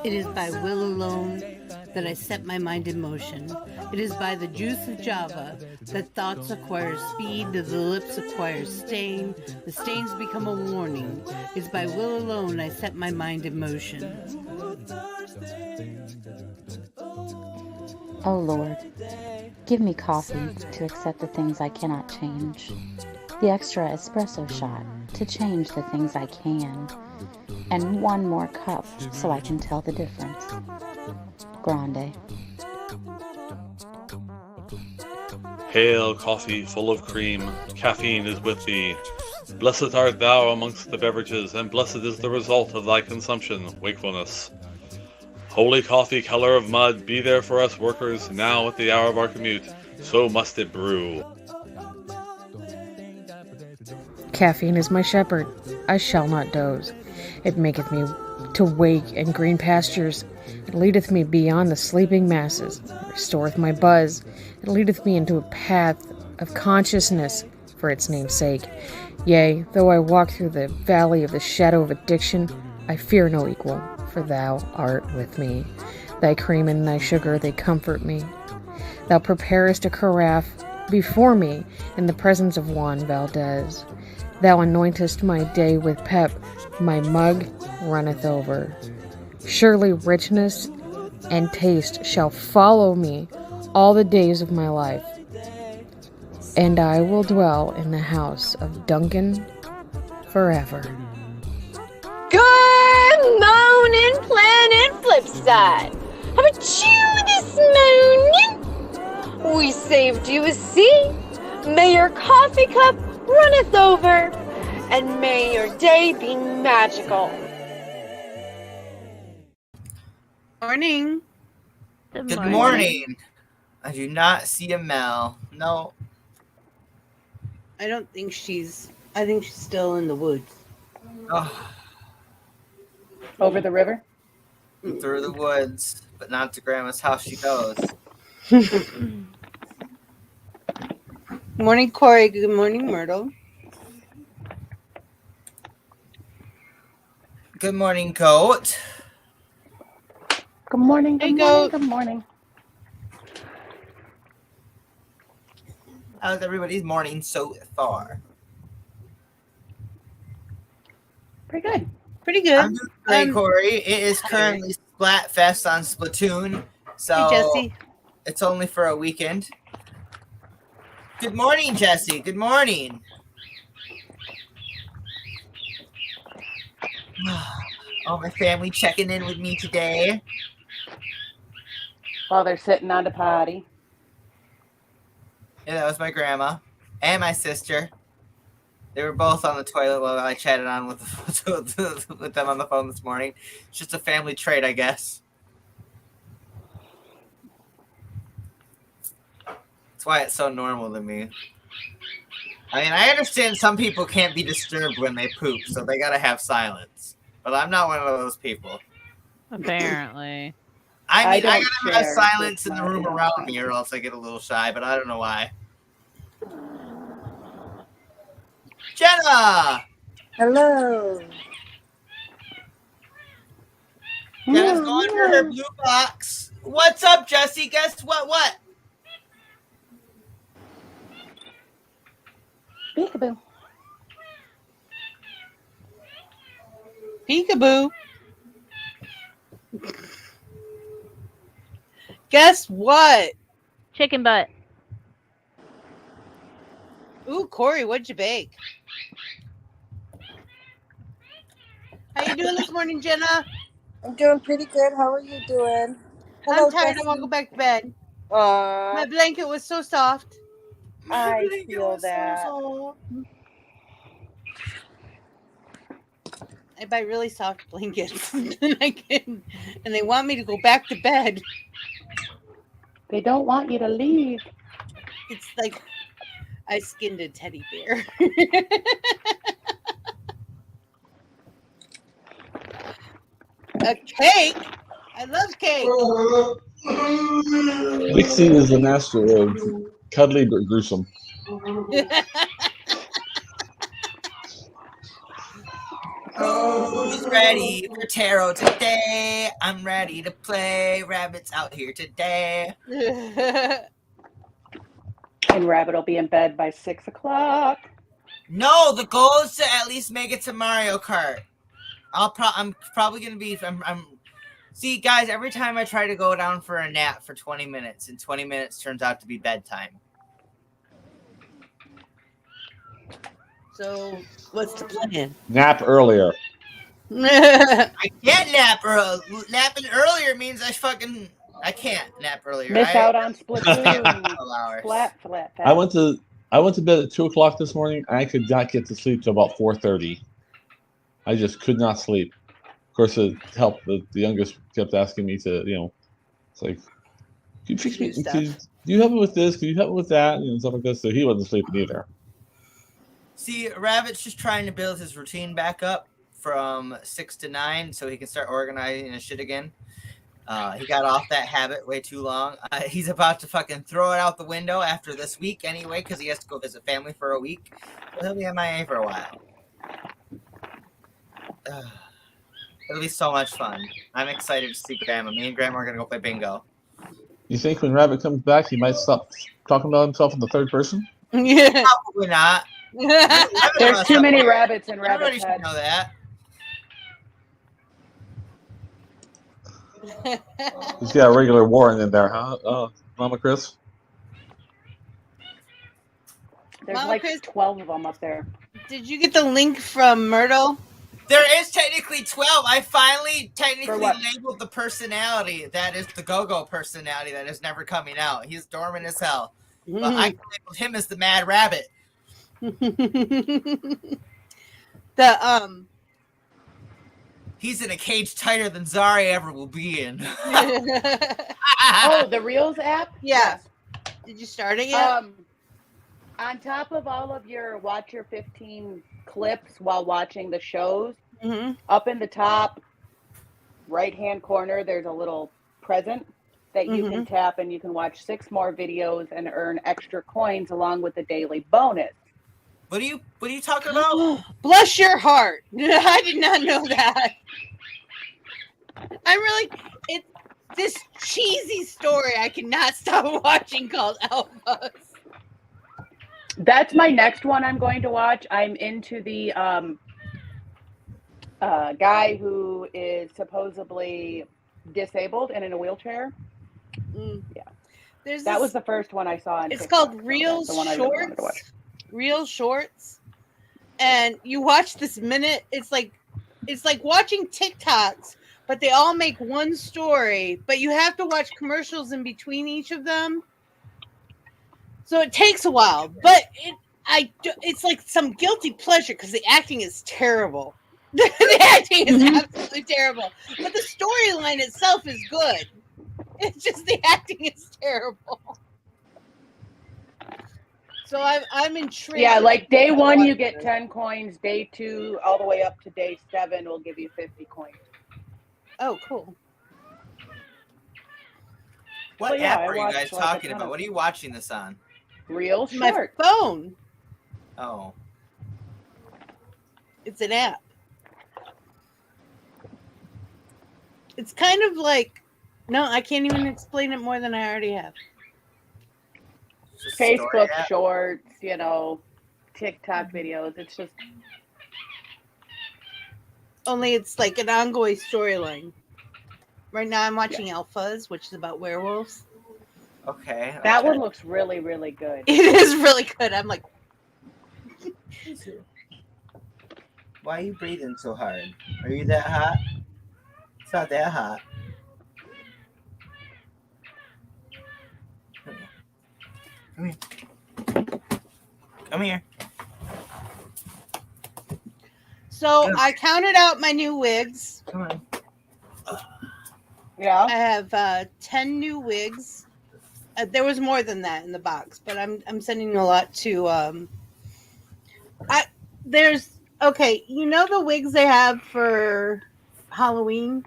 It is by will alone that I set my mind in motion. It is by the juice of Java that thoughts acquire speed, that the lips acquire stain, the stains become a warning. It is by will alone I set my mind in motion. Oh Lord, give me coffee to accept the things I cannot change, the extra espresso shot to change the things I can, and one more cup so I can tell the difference. Grande. Hail, coffee full of cream, caffeine is with thee. Blessed art thou amongst the beverages, and blessed is the result of thy consumption, wakefulness. Holy coffee, color of mud, be there for us workers, now at the hour of our commute, so must it brew. Caffeine is my shepherd, I shall not doze. It maketh me to wake in green pastures. It leadeth me beyond the sleeping masses. It restoreth my buzz. It leadeth me into a path of consciousness for its name's sake. Yea, though I walk through the valley of the shadow of addiction, I fear no equal, for thou art with me. Thy cream and thy sugar, they comfort me. Thou preparest a carafe before me in the presence of Juan Valdez. Thou anointest my day with pep, my mug runneth over. Surely richness and taste shall follow me all the days of my life, and I will dwell in the house of Duncan forever. Good morning, Planet Flipside. How about you this morning? We saved you a seat. May your coffee cup runneth over, and may your day be magical. Morning. Good morning. I do not see a Mel. No. I think she's still in the woods. Oh, Over the river? through the woods, but not to Grandma's house she goes. Good morning, Corey. Good morning, Myrtle. Good morning, Goat. Good morning, good Hey, morning, Goat. good morning. How's everybody's morning so far? Pretty good. Pretty good. I'm doing great, Corey. It is currently Splatfest on Splatoon, so Hey, Jesse. it's only for a weekend. Good morning, Jesse. Good morning. All my family checking in with me today. While they're sitting on the potty. Yeah, that was my grandma and my sister. They were both on the toilet while I chatted on with them on the phone this morning. It's just a family trait, I guess. That's why it's so normal to me. I mean, I understand some people can't be disturbed when they poop, so they gotta have silence. But I'm not one of those people. Apparently. I mean, I don't gotta have share silence with in the my room around me, or else I get a little shy. But I don't know why. Jenna. Hello. Jenna's going for her blue box. What's up, Jesse? Guess what? Peekaboo. Peekaboo. Guess what? Chicken butt. Ooh, Corey, what'd you bake? How you doing this morning, Jenna? I'm doing pretty good. How are you doing? Hello, I'm tired. Jesse. I want to go back to bed. Aw, My blanket was so soft. I feel that. I buy really soft blankets, and they want me to go back to bed. They don't want you to leave. It's like I skinned a teddy bear. A cake? I love cake. Dixie is the master of cuddly but gruesome. Who's Who's ready for tarot today? I'm ready to play. Rabbit's out here today. And Rabbit will be in bed by 6 o'clock. No, the goal is to at least make it to Mario Kart. I'm probably gonna be. See, guys. Every time I try to go down for a nap for 20 minutes, and 20 minutes turns out to be bedtime. So, what's the plan? Nap earlier. I can't nap early. Napping earlier means I can't nap earlier. Miss out on Splatoon. Flat. I went to bed at 2 o'clock this morning. I could not get to sleep till about 4:30. I just could not sleep. Of course, it helped. The youngest kept asking me to, it's like, can you fix me? Do you help me with this? Can you help me with that? Stuff like this. So he wasn't sleeping either. See, Rabbit's just trying to build his routine back up from 6 to 9 so he can start organizing his shit again. He got off that habit way too long. He's about to fucking throw it out the window after this week anyway because he has to go visit family for a week. So he'll be MIA for a while. It'll be so much fun. I'm excited to see Grandma. Me and Grandma are going to go play bingo. You think when Rabbit comes back, he might stop talking about himself in the third person? Yeah. Probably not. There's too many rabbits in Rabbit's head. Everybody should know that. He's got a regular Warren in there, huh? Mama Chris? There's Mama like Chris, 12 of them up there. Did you get the link from Myrtle? There is technically 12. I finally labeled the personality that is the go-go personality that is never coming out. He's dormant as hell. But I labeled him as the Mad Rabbit. He's in a cage tighter than Zari ever will be in. Oh, the Reels app? Yeah. Did you start it yet? On top of all of your watch your 15 clips while watching the shows, up in the top right-hand corner, there's a little present that you can tap, and you can watch 6 more videos and earn extra coins along with the daily bonus. What are you talking about? Bless your heart. I did not know that. It's this cheesy story I cannot stop watching called Alphas. That's my next one I'm going to watch. I'm into the guy who is supposedly disabled and in a wheelchair. Yeah. That was the first one I saw. It's called Real Shorts. Real Shorts. And you watch this minute. It's like watching TikToks, but they all make one story, but you have to watch commercials in between each of them. So it takes a while, but it's like some guilty pleasure because the acting is terrible. The acting is absolutely terrible, but the storyline itself is good. It's just the acting is terrible. So I'm intrigued. Yeah, like day 1 you get 10 coins. Day 2 all the way up to day 7 will give you 50 coins. Oh, cool. What app are you guys talking about? What are you watching this on? Real Short. My phone. Oh. It's an app. It's kind of like, no, I can't even explain it more than I already have. Facebook Shorts, TikTok videos. It's just. Only it's like an ongoing storyline. Right now I'm watching Alphas, which is about werewolves. Okay. That one looks really, really good. It is really good. I'm like. Why are you breathing so hard? Are you that hot? It's not that hot. Come here. Come here. So I counted out my new wigs. Come on. Yeah. I have 10 new wigs. There was more than that in the box, but I'm sending a lot to. You know the wigs they have for Halloween.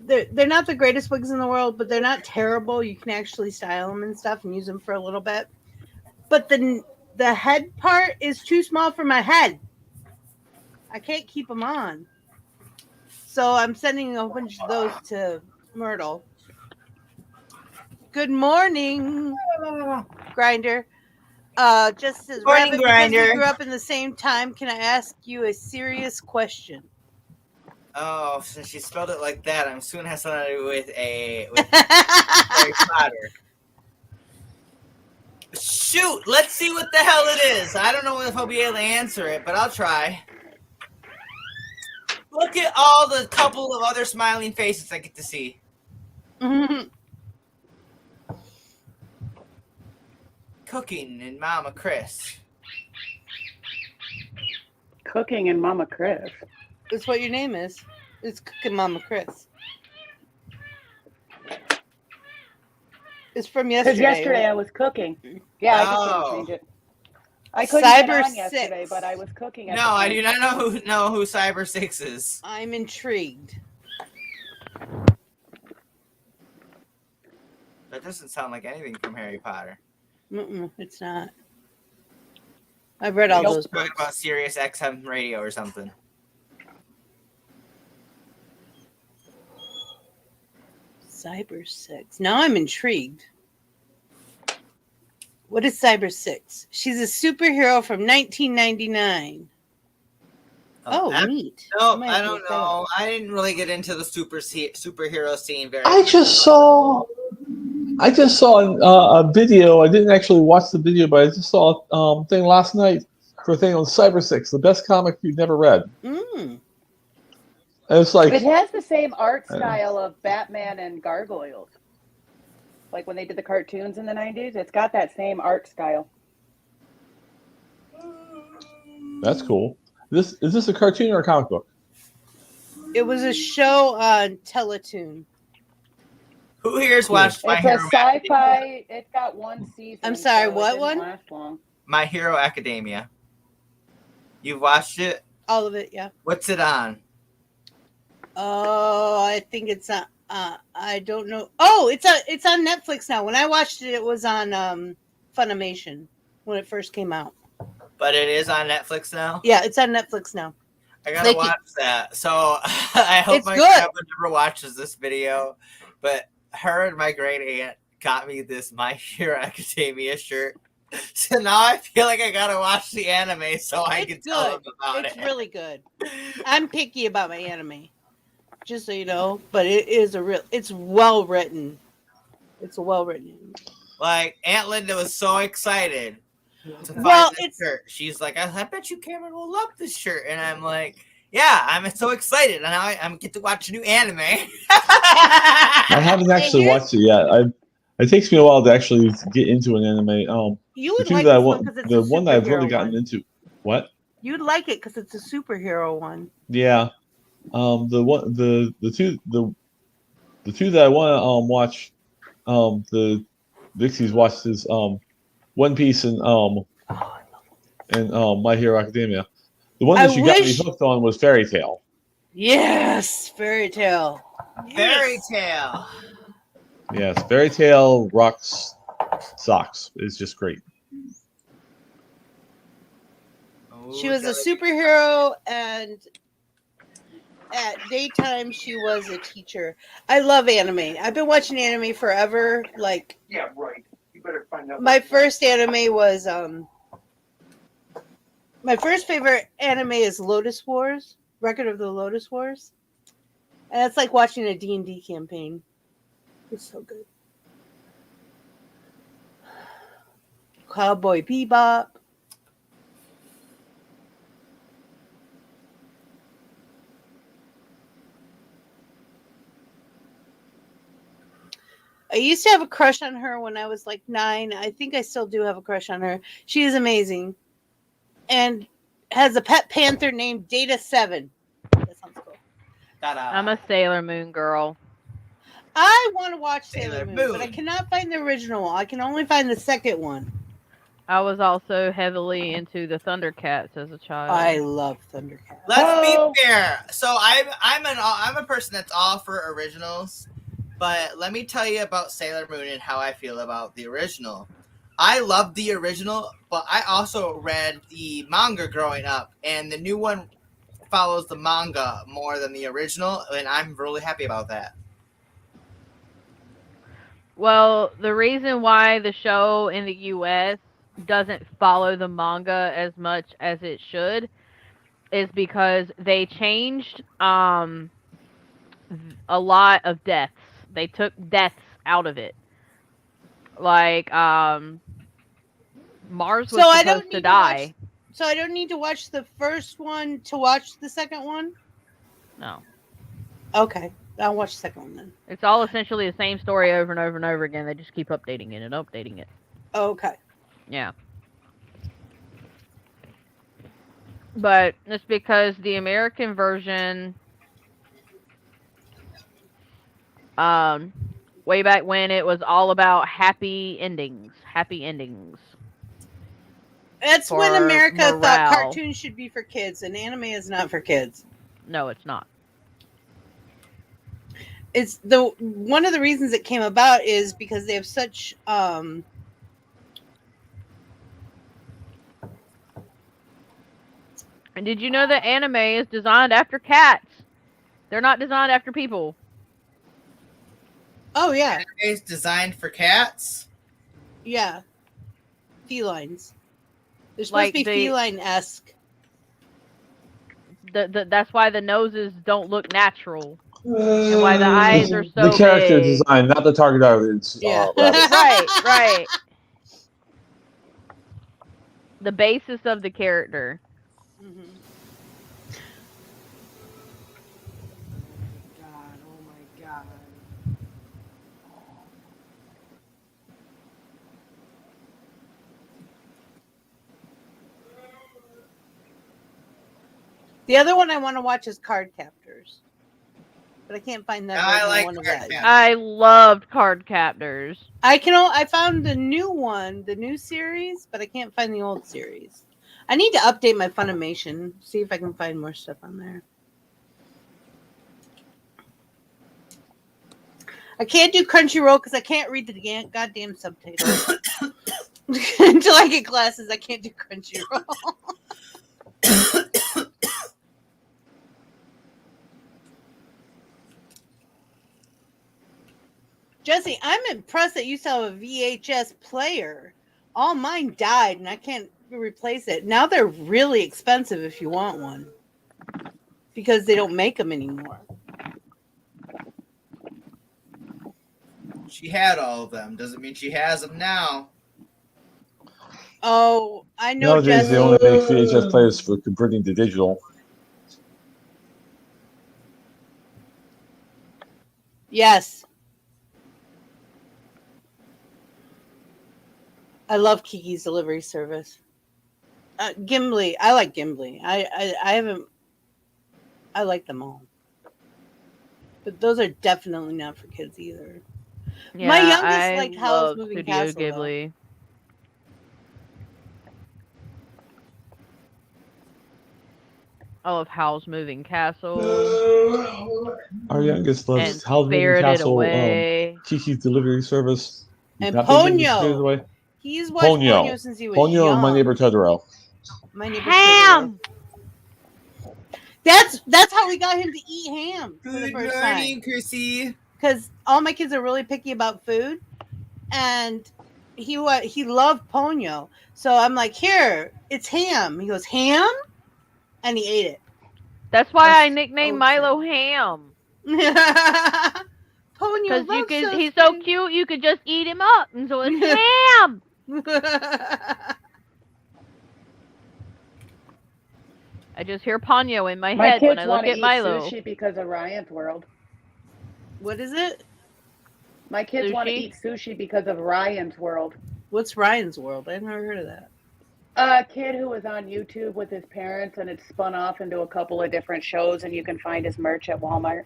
They're not the greatest wigs in the world, but they're not terrible. You can actually style them and stuff and use them for a little bit. But the head part is too small for my head. I can't keep them on. So I'm sending a bunch of those to Myrtle. Good morning, Grinder. Just as Morning, Rabbit, because Grinder. we grew up in the same time, can I ask you a serious question? Oh, since she spelled it like that, I'm assuming it has something to do with Harry Potter. Shoot, let's see what the hell it is. I don't know if I'll be able to answer it, but I'll try. Look at all the couple of other smiling faces I get to see. Cooking and Mama Chris. Cooking and Mama Chris. That's what your name is. It's Cooking Mama Chris. It's from yesterday. Because yesterday I was cooking. Yeah, I just didn't change it. I couldn't Cyber get on 6. yesterday, but I was cooking. No, I do not know who Cyber 6 is. I'm intrigued. That doesn't sound like anything from Harry Potter. It's not. I've read all those books. Talking about Sirius XM radio or something. Cyber 6. Now I'm intrigued. What is Cyber 6? She's a superhero from 1999. Neat. No, I don't know. I didn't really get into the superhero scene very I just saw a video. I didn't actually watch the video, but I just saw a thing last night for a thing on Cyber 6, the best comic you've never read. And it's like it has the same art style of Batman and Gargoyles. Like when they did the cartoons in the 90s, it's got that same art style. That's cool. Is this a cartoon or a comic book? It was a show on Teletoon. Who here's watched My Hero Academia? It's a sci-fi. It's got one season. I'm sorry, so what it one? didn't last long. My Hero Academia. You've watched it? All of it, yeah. What's it on? Oh, I think it's on. I don't know. Oh, it's on Netflix now. When I watched it, it was on Funimation when it first came out. But it is on Netflix now? Yeah, it's on Netflix now. I gotta watch that. So I hope my grandma never watches this video. But her and my great aunt got me this My Hero Academia shirt. So now I feel like I gotta watch the anime so I can tell them about it. It's really good. I'm picky about my anime, just so you know. But it is it's well written. It's a well written anime. Like Aunt Linda was so excited to find this shirt. She's like, I bet you Cameron will love this shirt, and I'm like, yeah, I'm so excited, and now I get to watch a new anime. I haven't actually watched it yet. It takes me a while to actually get into an anime. You would the like that one because it's the a one that I've really superhero gotten one. into. What? You'd like it because it's a superhero one. Yeah. The two that I want to watch. The Dixie's watched is One Piece and My Hero Academia. The one that you got me hooked on was Fairy Tail. Yes, Fairy Tail. Fairy Tail. Yes, Fairy Tail rocks socks. It's just great. She was a superhero, and at daytime she was a teacher. I love anime. I've been watching anime forever. Like, yeah, right. You better find out. My first anime was my first favorite anime is Lotus Wars, Record of the Lotus Wars, and it's like watching a D&D campaign. It's so good. Cowboy Bebop. I used to have a crush on her when I was like 9. I think I still do have a crush on her. She is amazing. And has a pet panther named Data 7. That sounds cool. I'm a Sailor Moon girl. I want to watch Sailor Moon, but I cannot find the original one. I can only find the second one. I was also heavily into the Thundercats as a child. I love Thundercats. Let's be fair. So I'm a person that's all for originals, but let me tell you about Sailor Moon and how I feel about the original. I love the original, but I also read the manga growing up, and the new one follows the manga more than the original, and I'm really happy about that. Well, the reason why the show in the U.S. doesn't follow the manga as much as it should is because they changed a lot of deaths. They took deaths out of it. Like Mars was supposed to die. So I don't need to watch the first one to watch the second one? No. Okay. I'll watch the second one then. It's all essentially the same story over and over and over again. They just keep updating it and updating it. Okay. Yeah. But it's because the American version, way back when, it was all about happy endings. Happy endings. That's when For America morale. thought cartoons should be for kids, and anime is not for kids. No, it's not. It's one of the reasons it came about is because they have such And did you know that anime is designed after cats? They're not designed after people. Oh yeah. It's designed for cats. Yeah. Felines. They're supposed to be feline-esque. That's why the noses don't look natural. And why the eyes are so the character big. design, not the target audience. Yeah. Right. The basis of the character. Mm-hmm. Oh my god. The other one I want to watch is Card Captors. But I can't find that. I like one of Card that. Captors. I loved Card Captors. I found the new one, the new series, but I can't find the old series. I need to update my Funimation, see if I can find more stuff on there. I can't do Crunchyroll because I can't read the goddamn subtitles. Until I get glasses, I can't do Crunchyroll. Jesse, I'm impressed that you still have a VHS player. All mine died and I can't replace it. Now they're really expensive if you want one. Because they don't make them anymore. She had all of them. Doesn't mean she has them now. Oh, I know. Nowadays, they only make VHS players for converting to digital. Yes. I love Kiki's delivery service. Gimli. I like Gimli. I haven't. I like them all. But those are definitely not for kids either. Yeah, My youngest I liked Howl's love Moving Studio Castle. Ghibli. I love Howl's Moving Castle. Our youngest loves And Howl's Moving Spirited Castle, Away. Kiki's Delivery Service. And Not been getting Ponyo. Spirited Away. He's watched Ponyo since he was Ponyo young. and My Neighbor Totoro. My Neighbor Ham! Totoro. That's how we got him to eat ham for the first time. Chrissy. Because all my kids are really picky about food, and he loved Ponyo. So I'm like, here, it's ham. He goes, ham, and he ate it. That's why I nicknamed Milo Ham. Ponyo, Because he's so cute, you could just eat him up. And so it's ham! I just hear Ponyo in my My head kids when I look want to at eat Milo. sushi because of Ryan's World. What is it? My kids want to Sushi? eat sushi because of Ryan's World. What's Ryan's World? I've never heard of that. A kid who was on YouTube with his parents, and it's spun off into a couple of different shows, and you can find his merch at Walmart.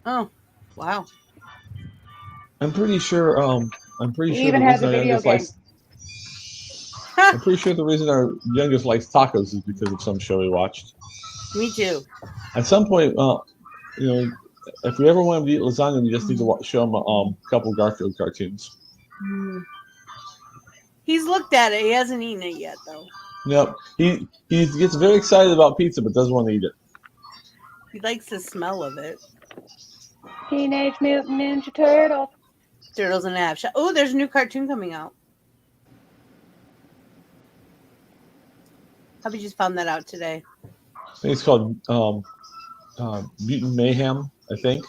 Oh, wow. I'm pretty sure. He even has a video game. I'm pretty sure the reason our youngest likes tacos is because of some show he watched. Me too. At some point, if we ever want to eat lasagna, we just need to show him a couple Garfield cartoons. He's looked at it. He hasn't eaten it yet, though. Yep. He gets very excited about pizza, but doesn't want to eat it. He likes the smell of it. Teenage Mutant Ninja Turtle. Turtles in a half shell. Oh, there's a new cartoon coming out. Hubby just found that out today. I think it's called Mutant Mayhem, I think.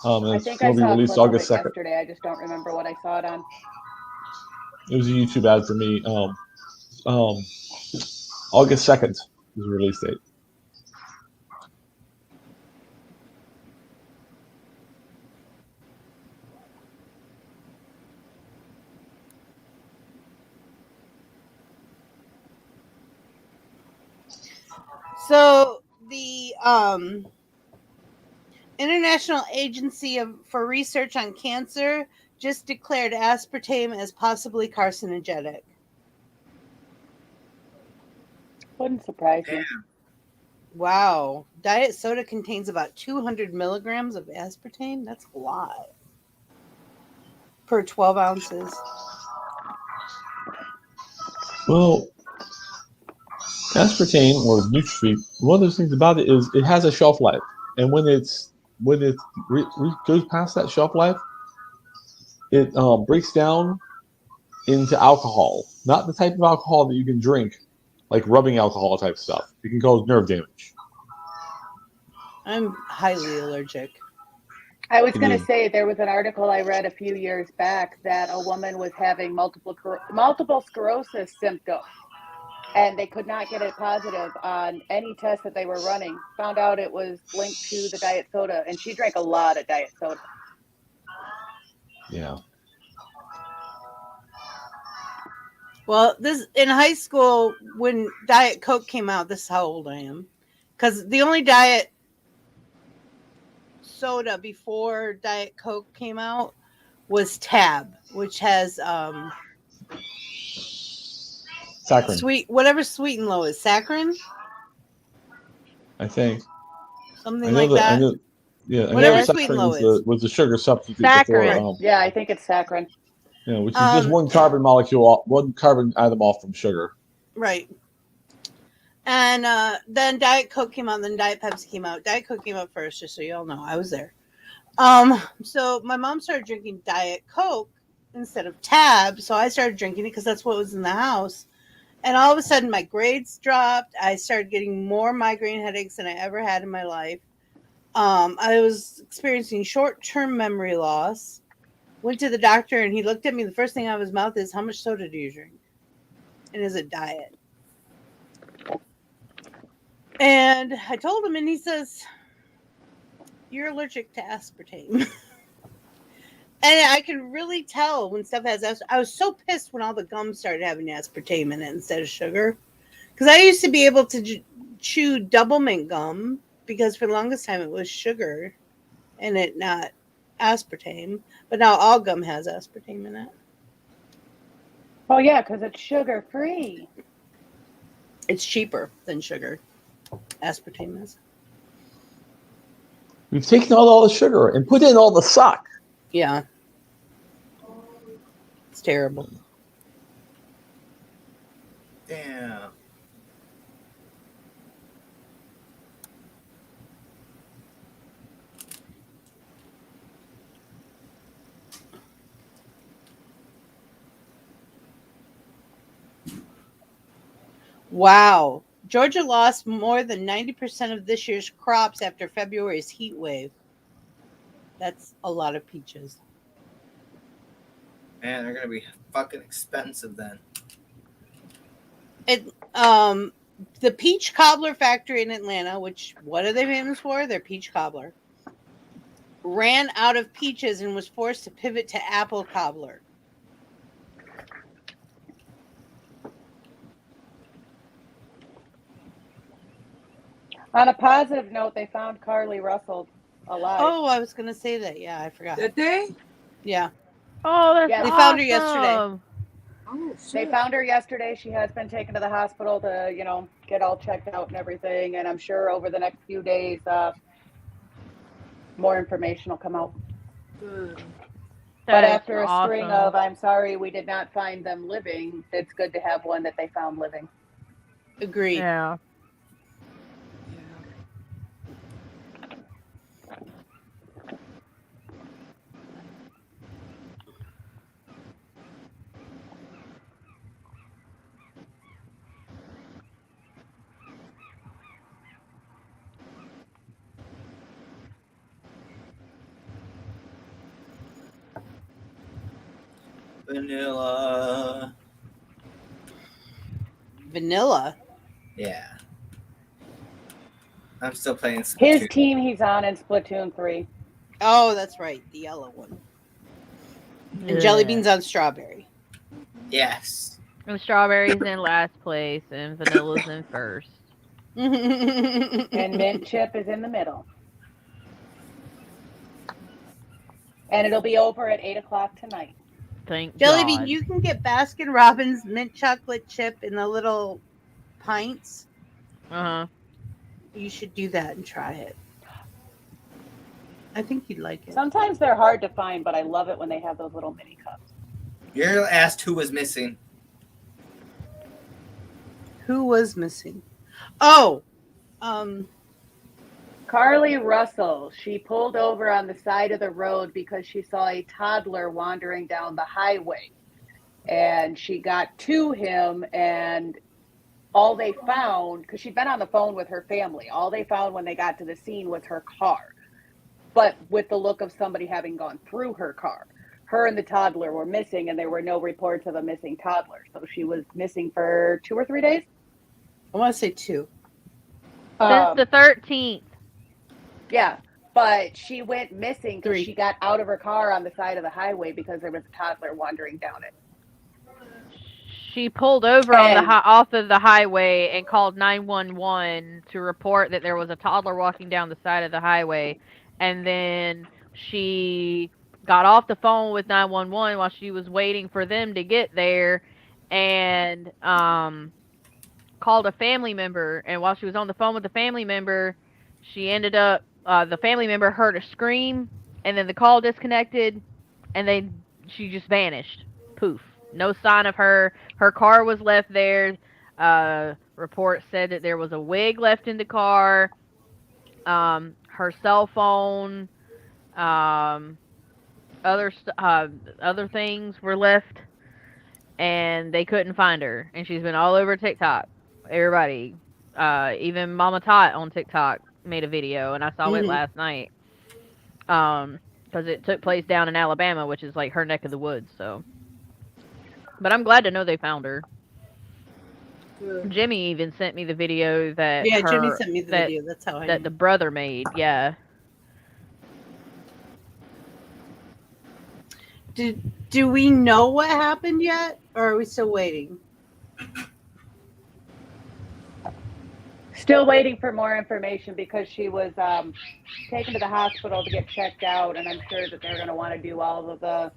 And I it's think going I to be saw a released clip of August it 2nd. yesterday. I just don't remember what I saw it on. It was a YouTube ad for me. August 2nd is the release date. So the International Agency for Research on Cancer just declared aspartame as possibly carcinogenic. Wouldn't surprise me. Wow. Diet soda contains about 200 milligrams of aspartame. That's a lot. Per 12 ounces. Well, aspartame or Nutrafeed, one of those things about it is it has a shelf life, and when it goes past that shelf life, it breaks down into alcohol. Not the type of alcohol that you can drink, like rubbing alcohol type stuff. It can cause nerve damage. I'm highly allergic. I was going to say there was an article I read a few years back that a woman was having multiple sclerosis symptoms, and they could not get it positive on any test that they were running. Found out it was linked to the diet soda, and she drank a lot of diet soda. Yeah. Well, this in high school when Diet Coke came out, this is how old I am. Because the only diet soda before Diet Coke came out was Tab, which has saccharin. Whatever sweet and low is saccharin. I think something like that. Whatever sweet and low was the sugar substitute Saccharin. before. Yeah, I think it's saccharin. Yeah, which is just one carbon molecule, one carbon atom off from sugar. Right. And then Diet Coke came out, then Diet Pepsi came out. Diet Coke came out first, just so you all know. I was there. So my mom started drinking Diet Coke instead of Tab, so I started drinking it because that's what was in the house. And all of a sudden, my grades dropped. I started getting more migraine headaches than I ever had in my life. I was experiencing short-term memory loss. Went to the doctor, and he looked at me. The first thing out of his mouth is, "How much soda do you drink? And is it diet?" And I told him, and he says, "You're allergic to aspartame." And I can really tell when stuff has aspartame. I was so pissed when all the gum started having aspartame in it instead of sugar. Because I used to be able to chew double mint gum because for the longest time it was sugar and it not aspartame. But now all gum has aspartame in it. Oh, yeah, because it's sugar-free. It's cheaper than sugar. Aspartame is. We've taken out all the sugar and put in all the suck. Yeah. It's terrible. Damn. Wow. Georgia lost more than 90% of this year's crops after February's heat wave. That's a lot of peaches. Man, they're going to be fucking expensive then. The Peach Cobbler factory in Atlanta, which, what are they famous for? Their peach cobbler. Ran out of peaches and was forced to pivot to apple cobbler. On a positive note, they found Carly Russell alive. Oh, I was going to say that. Yeah, I forgot. Did they? Yeah. Oh, that's Yeah, they awesome. found her yesterday. Oh, They found her yesterday. She has been taken to the hospital to, get all checked out and everything. And I'm sure over the next few days, more information will come out. good. But after a string of, I'm sorry, we did not find them living, it's good to have one that they found living. Agreed. Yeah. Vanilla. Vanilla. Yeah. I'm still playing His Splatoon. team he's on in Splatoon 3. Oh, that's right. The yellow one. And jelly beans on strawberry. Yes. And strawberries in last place and vanilla's in first. And mint chip is in the middle. And it'll be over at 8 o'clock tonight. Thank Jelly God. bean, you can get Baskin Robbins mint chocolate chip in the little pints. Uh-huh. You should do that and try it. I think you'd like it. Sometimes they're hard to find, but I love it when they have those little mini cups. You're asked who was missing. Who was missing? Oh, Carly Russell. She pulled over on the side of the road because she saw a toddler wandering down the highway. And she got to him, and all they found, because she'd been on the phone with her family, all they found when they got to the scene was her car. But with the look of somebody having gone through her car. Her and the toddler were missing, and there were no reports of a missing toddler. So she was missing for 2 or 3 days? I want to say 2. Since the 13th. Yeah, but she went missing because she got out of her car on the side of the highway because there was a toddler wandering down it. She pulled over on the off of the highway and called 911 to report that there was a toddler walking down the side of the highway. And then she got off the phone with 911 while she was waiting for them to get there, and called a family member. And while she was on the phone with the family member, she ended up the family member heard a scream, and then the call disconnected, and she just vanished. Poof. No sign of her. Her car was left there. Reports said that there was a wig left in the car. Her cell phone, other things were left, and they couldn't find her. And she's been all over TikTok. Everybody, even Mama Tot on TikTok made a video, and I saw it last night. Because it took place down in Alabama, which is like her neck of the woods. So, but I'm glad to know they found her. Jimmy even sent me the video that Jimmy sent me the video. That's how I that knew. the brother made. Yeah. Do we know what happened yet, or are we still waiting? Still waiting for more information because she was taken to the hospital to get checked out, and I'm sure that they're going to want to do all of the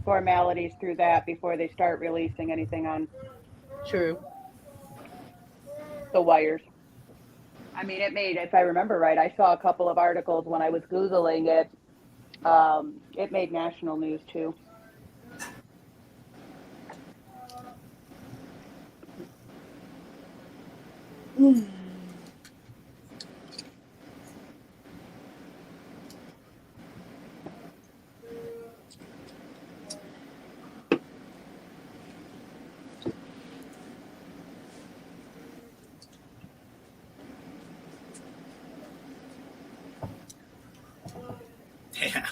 formalities through that before they start releasing anything on the wires. I mean, it made, if I remember right, I saw a couple of articles when I was Googling it. It made national news too. Damn.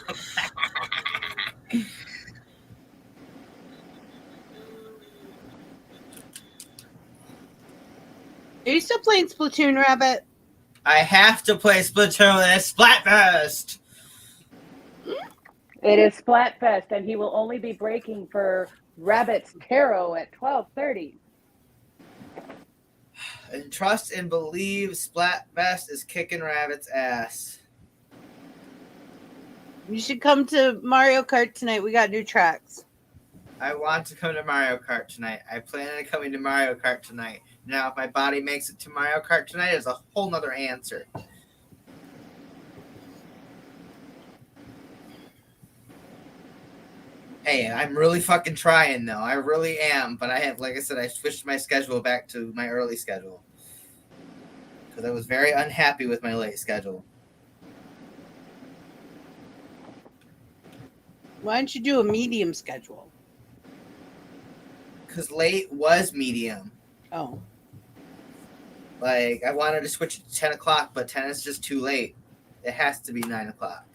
Are you still playing Splatoon, Rabbit? I have to play Splatoon and it's Splatfest. It is Splatfest, and he will only be breaking for Rabbit's Tarot at 12:30. And trust and believe Splatfest is kicking Rabbit's ass. You should come to Mario Kart tonight. We got new tracks. I want to come to Mario Kart tonight. I plan on coming to Mario Kart tonight. Now, if my body makes it to Mario Kart tonight, is a whole nother answer. Hey, I'm really fucking trying, though. I really am. But I have, like I said, I switched my schedule back to my early schedule. Because I was very unhappy with my late schedule. Why don't you do a medium schedule? Because late was medium. Oh. Like, I wanted to switch it to 10 o'clock, but 10 is just too late. It has to be 9 o'clock.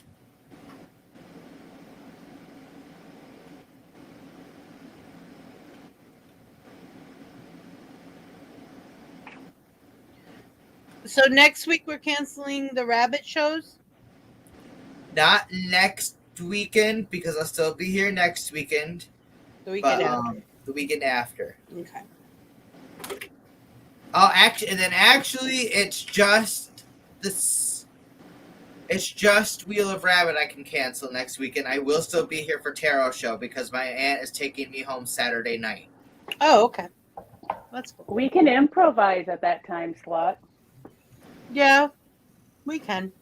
So next week we're canceling the rabbit shows? Not next weekend because I'll still be here next weekend. The weekend after. The weekend after. Okay. Actually, it's just this. It's just Wheel of Rabbit I can cancel next weekend. I will still be here for Tarot Show because my aunt is taking me home Saturday night. Oh, okay. That's cool. We can improvise at that time slot. Yeah, we can.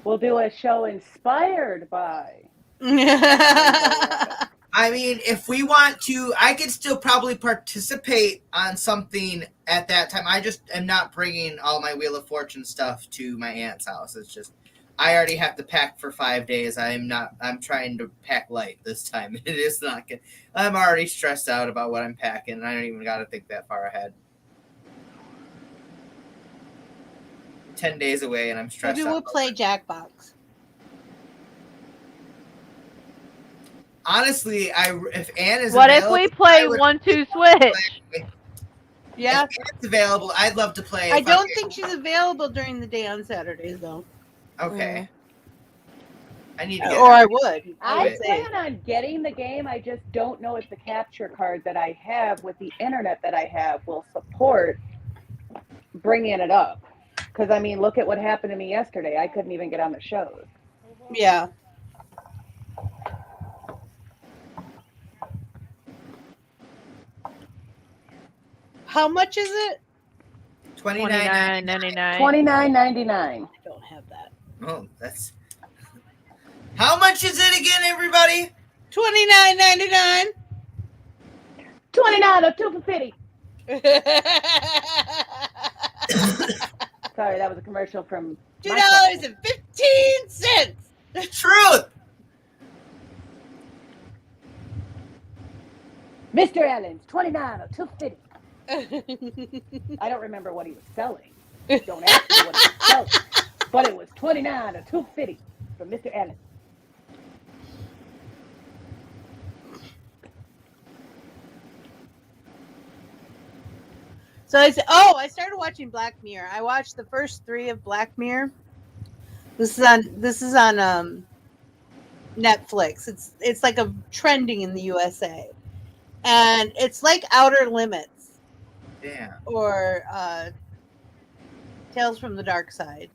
We'll do a show inspired by. I mean, if we want to, I could still probably participate on something at that time. I just am not bringing all my Wheel of Fortune stuff to my aunt's house. It's just, I already have to pack for 5 days. I'm trying to pack light this time. It is not good. I'm already stressed out about what I'm packing, and I don't even got to think that far ahead. 10 days away, and I'm stressed Maybe out. we'll play Jackbox. Honestly, if Anne is What available, if we play 1-2 switch? Yeah. If Anne's available, I'd love to play. I don't think she's available during the day on Saturdays, though. Okay. I need to get Or I would. I plan on getting the game. I just don't know if the capture card that I have with the internet that I have will support bringing it up. Because, I mean, look at what happened to me yesterday. I couldn't even get on the shows. Yeah. How much is it? $29.99. $29.99. I don't have that. Oh, that's. How much is it again, everybody? $29.99. 29 or 2 for 50. Sorry, that was a commercial from $2.15. Truth. Mr. Allen's 29 or 250. I don't remember what he was selling. Don't ask me what he was selling. But it was 29 or 250 from Mr. Allen. So I said, I started watching Black Mirror. I watched the first 3 of Black Mirror. This is on Netflix. It's like a trending in the USA, and it's like Outer Limits. Yeah. Or Tales from the Dark Side,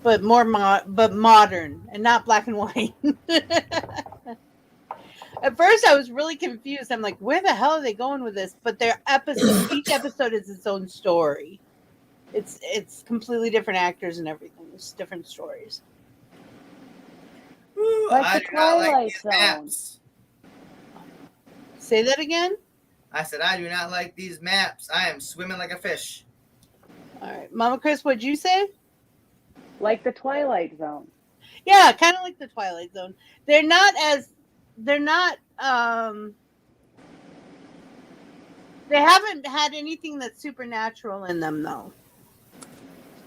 but more modern and not black and white. At first, I was really confused. I'm like, where the hell are they going with this? But each episode is its own story. It's completely different actors and everything. It's different stories. Ooh, Like the Twilight Zone. Maps. Say that again? I said, I do not like these maps. I am swimming like a fish. All right. Mama Chris, what'd you say? Like the Twilight Zone. Yeah, kind of like the Twilight Zone. They're not they haven't had anything that's supernatural in them, though.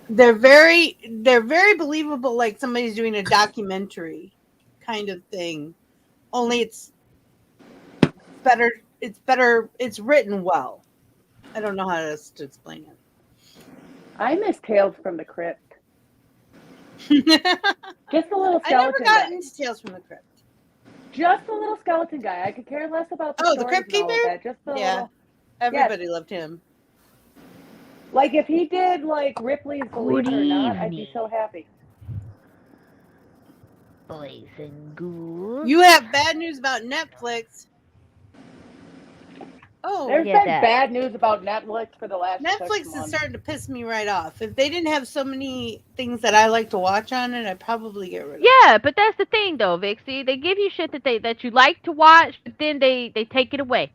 They're very believable, like somebody's doing a documentary kind of thing. Only it's better. It's written well. I don't know how to explain it. I miss Tales from the Crypt. Just a little skeleton I never got guy. into Tales from the Crypt. Just a little skeleton guy. I could care less about the the Crypt stories and all of Keeper? that. Just a Yeah. little, Everybody loved him. like if he did like Ripley's Believe It or Not, I'd be so happy. Boys and ghouls. You have bad news about Netflix. Oh, There's Yeah, been that. bad news about Netflix for the last 6 Netflix is months. starting to piss me right off. If they didn't have so many things that I like to watch on it, I'd probably get rid of it. Yeah, but that's the thing though, Vixie. They give you shit that you like to watch, but then they take it away.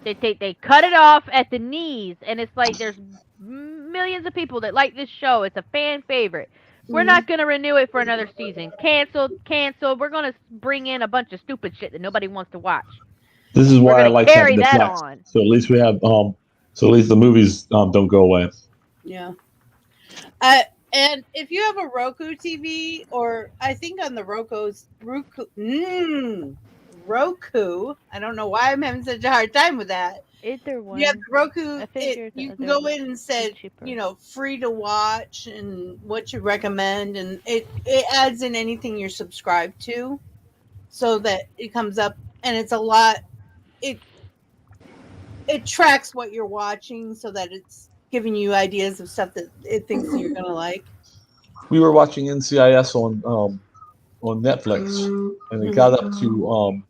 They cut it off at the knees, and it's like there's millions of people that like this show. It's a fan favorite. We're not gonna renew it for another season. Canceled. We're gonna bring in a bunch of stupid shit that nobody wants to watch. This is why I like carry having the that flex. on. So at least we have so at least the movies don't go away. Yeah. And if you have a Roku TV, or I think on the Roku Roku. I don't know why I'm having such a hard time with that. Either one. You have the Roku. I figured You can they're go in and say, cheaper. you know, free to watch and what you recommend, and it adds in anything you're subscribed to, so that it comes up, and it's a lot. It tracks what you're watching, so that it's giving you ideas of stuff that it thinks you're gonna like. We were watching NCIS on Netflix, and it got up to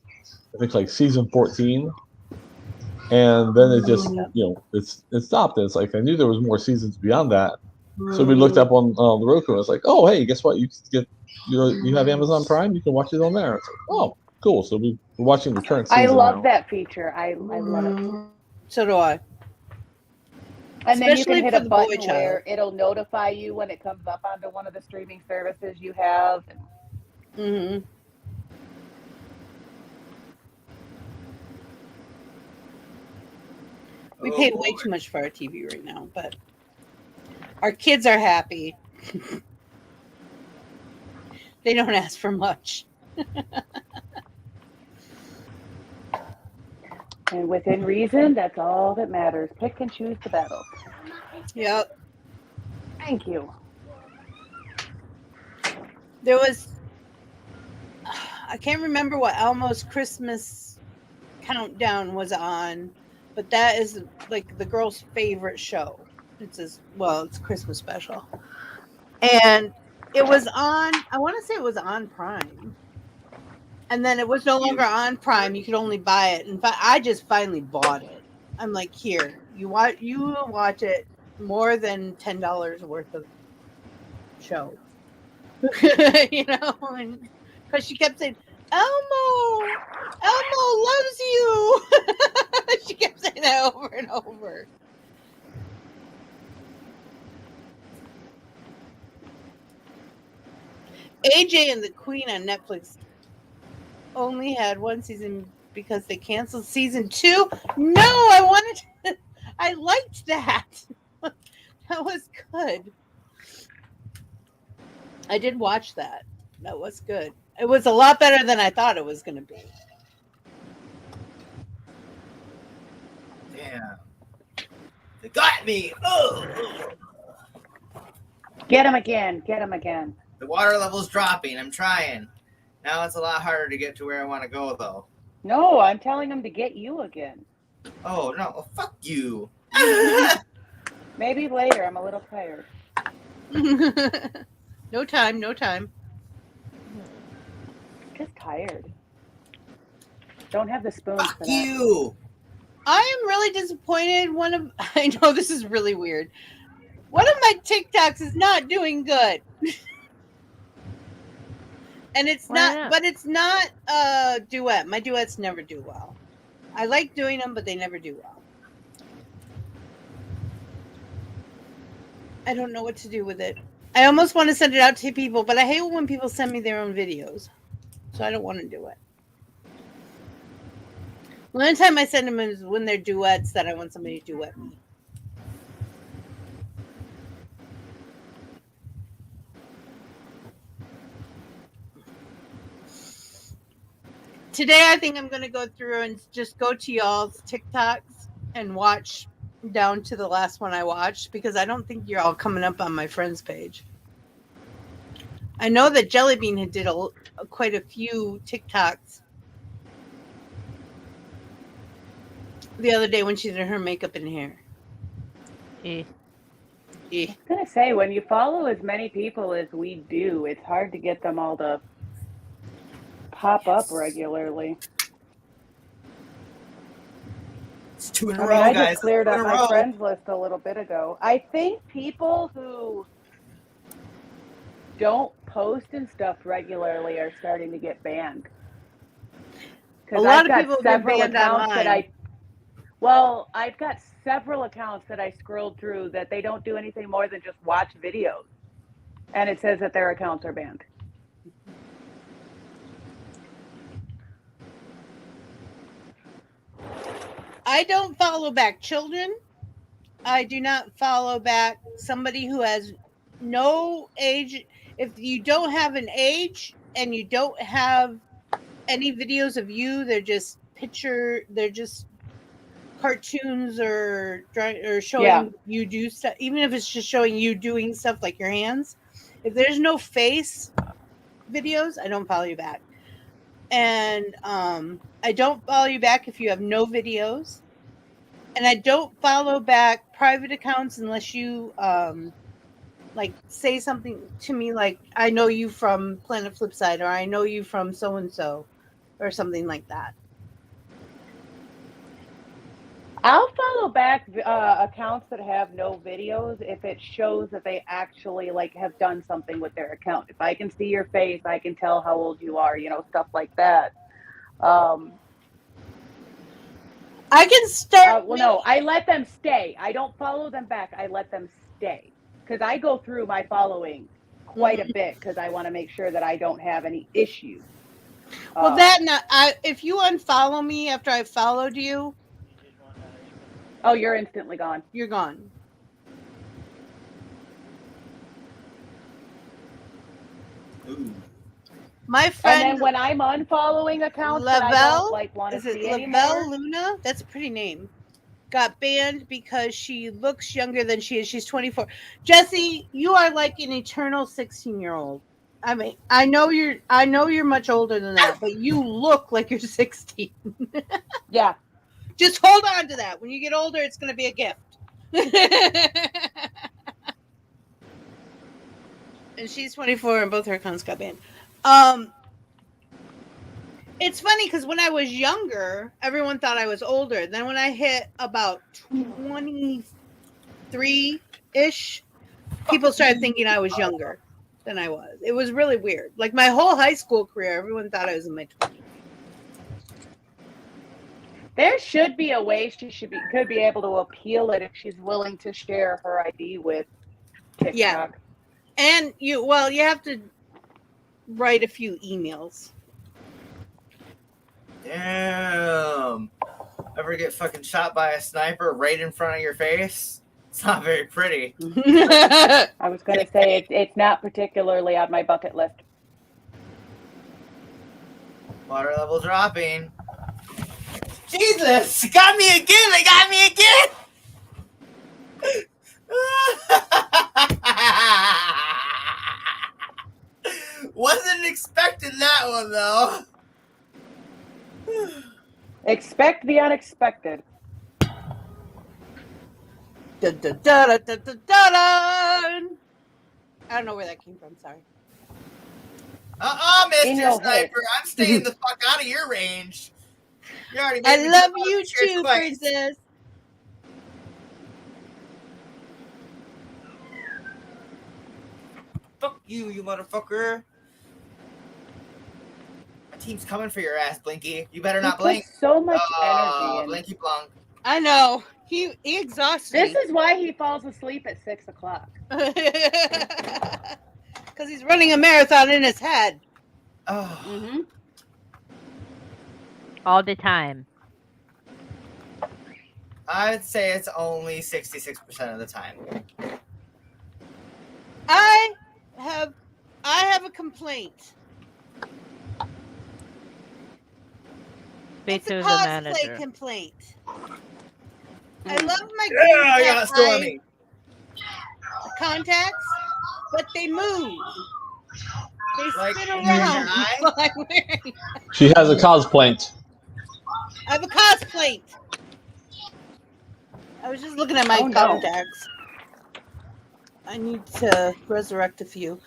I think like season 14, and then it just it stopped. And it's like I knew there was more seasons beyond that, so we looked up on the Roku. And it's like, oh hey, guess what? You can get you have Amazon Prime, you can watch it on there. It's like, oh cool. So we're watching the current season. I love now. that feature. I love it. So do I. And then you Especially can hit for a the button boy child. where it'll notify you when it comes up onto one of the streaming services you have. Mm-hmm. We pay way too much for our TV right now, but our kids are happy. They don't ask for much. And within reason, that's all that matters. Pick and choose the battles. Yep. Thank you. There was, I can't remember what Elmo's Christmas countdown was on, but that is like the girl's favorite show. It's it's a Christmas special. And it was on, I want to say it was on Prime. And then it was no longer on Prime. You could only buy it. In fact, I just finally bought it. I'm like, here, you will watch it more than $10 worth of show. You know, because she kept saying, Elmo loves you. She kept saying that over and over. AJ and the Queen on Netflix only had one season because they canceled season 2. No, I liked that. That was good. I did watch that. That was good. It was a lot better than I thought it was going to be. Damn. They got me. Oh. Get him again. Get him again. The water level's dropping. I'm trying. Now it's a lot harder to get to where I want to go, though. No, I'm telling him to get you again. Oh, no. Well, fuck you. Maybe later. I'm a little tired. No time. Just tired. Don't have the spoons Fuck for that. you. I am really disappointed. I know this is really weird. One of my TikToks is not doing good. And it's but it's not a duet. My duets never do well. I like doing them, but they never do well. I don't know what to do with it. I almost want to send it out to people, but I hate when people send me their own videos. So I don't want to do it. The only time I send them is when they're duets that I want somebody to duet me. Today, I think I'm going to go through and just go to y'all's TikToks and watch down to the last one I watched, because I don't think you're all coming up on my friends page. I know that Jellybean had did quite a few TikToks the other day when she did her makeup and hair. I was going to say, when you follow as many people as we do, it's hard to get them all to pop up regularly. It's 2 in a row, guys. I just cleared up my friends list a little bit ago. I think people who don't post and stuff regularly are starting to get banned. Because I've got several accounts that I've got several accounts that I scrolled through that they don't do anything more than just watch videos. And it says that their accounts are banned. I don't follow back children. I do not follow back somebody who has no age. If you don't have an age and you don't have any videos of you. They're just they're just cartoons or showing you do stuff, even if it's just showing you doing stuff like your hands. If there's no face videos, I don't follow you back. And I don't follow you back if you have no videos. And I don't follow back private accounts unless you like say something to me like, I know you from Planet Flipside, or I know you from so and so, or something like that. I'll follow back accounts that have no videos if it shows that they actually like have done something with their account. If I can see your face, I can tell how old you are, stuff like that. I can start. No, I let them stay. I don't follow them back. I let them stay because I go through my following quite a bit because I want to make sure that I don't have any issues. Well, if you unfollow me after I followed you, oh, you're instantly gone. You're gone. Ooh. My friend. And then when I'm unfollowing accounts that I don't want to see anymore. Luna? That's a pretty name. Got banned because she looks younger than she is. She's 24. Jesse, you are like an eternal 16-year-old. I mean, I know you're much older than that, but you look like you're 16. Yeah. Just hold on to that. When you get older, it's going to be a gift. And she's 24 and both her accounts got banned. It's funny because when I was younger, everyone thought I was older. Then when I hit about 23-ish, people started thinking I was younger than I was. It was really weird. Like my whole high school career, everyone thought I was in my 20s. There should be a way she could be able to appeal it if she's willing to share her ID with TikTok. Yeah. And you have to write a few emails. Damn. Ever get fucking shot by a sniper right in front of your face? It's not very pretty. I was going to say it's not particularly on my bucket list. Water level dropping. Jesus! Got me again! They got me again! Wasn't expecting that one though. Expect the unexpected. Dun, dun, dun, dun, dun, dun, dun. I don't know where that came from. Sorry. Mr. Sniper. I'm staying the fuck out of your range. You already made me love you too, princess. Fuck you, you motherfucker. My team's coming for your ass, Blinky. You better not blink. So much energy in Blinky Blunk. I know. He exhausts me. This is why he falls asleep at 6 o'clock. Because he's running a marathon in his head. Oh. Mm-hmm. All the time. I'd say it's only 66% of the time. I have a complaint. Speak to the cosplay manager. complaint. I love my I got Stormy. Contacts, but they move. They Like spin in your around. eye? while I'm wearing- She has a cosplaint. I have a cosplate. I was just looking at my contacts. I need to resurrect a few.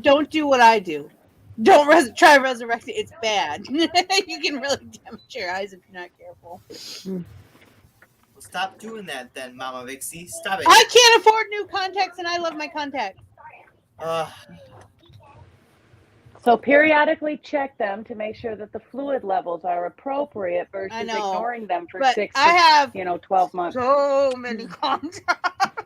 Don't do what I do. Don't try resurrecting. It's bad. You can really damage your eyes if you're not careful. Well, stop doing that then, Mama Vixie. Stop it. I can't afford new contacts, and I love my contacts. So periodically check them to make sure that the fluid levels are appropriate versus ignoring them for 6 to 12 months. So many contacts.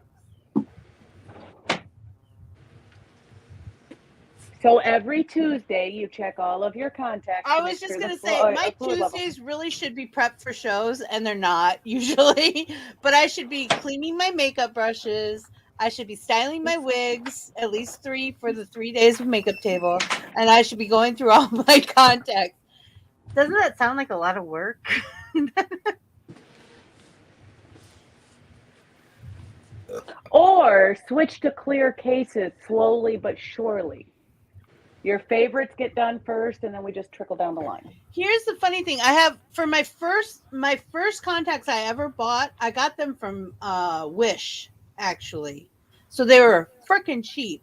So every Tuesday you check all of your contacts. I was just going to say, my Tuesdays really should be prepped for shows, and they're not usually. But I should be cleaning my makeup brushes. I should be styling my wigs, at least 3 for the 3 days of makeup table, and I should be going through all my contacts. Doesn't that sound like a lot of work? Or switch to clear cases slowly but surely. Your favorites get done first, and then we just trickle down the line. Here's the funny thing. I have for my first contacts I ever bought, I got them from Wish, actually. So they were freaking cheap.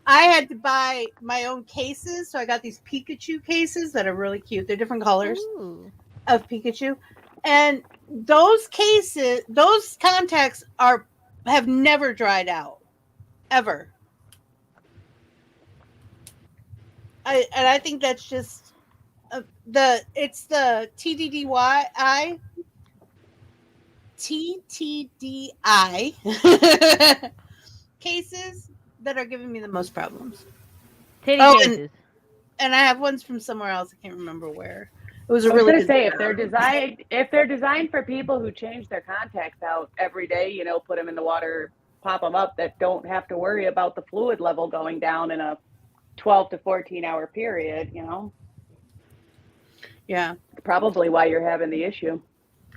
I had to buy my own cases, so I got these Pikachu cases that are really cute. They're different colors of Pikachu. And those cases, those contacts have never dried out. Ever. I think that's just it's the TTDI cases that are giving me the most problems. Cases. And I have ones from somewhere else. I can't remember where. It was I was really gonna good say if they're designed for people who change their contacts out every day, put them in the water, pop them up, that don't have to worry about the fluid level going down in a 12 to 14 hour period, Yeah. Probably why you're having the issue.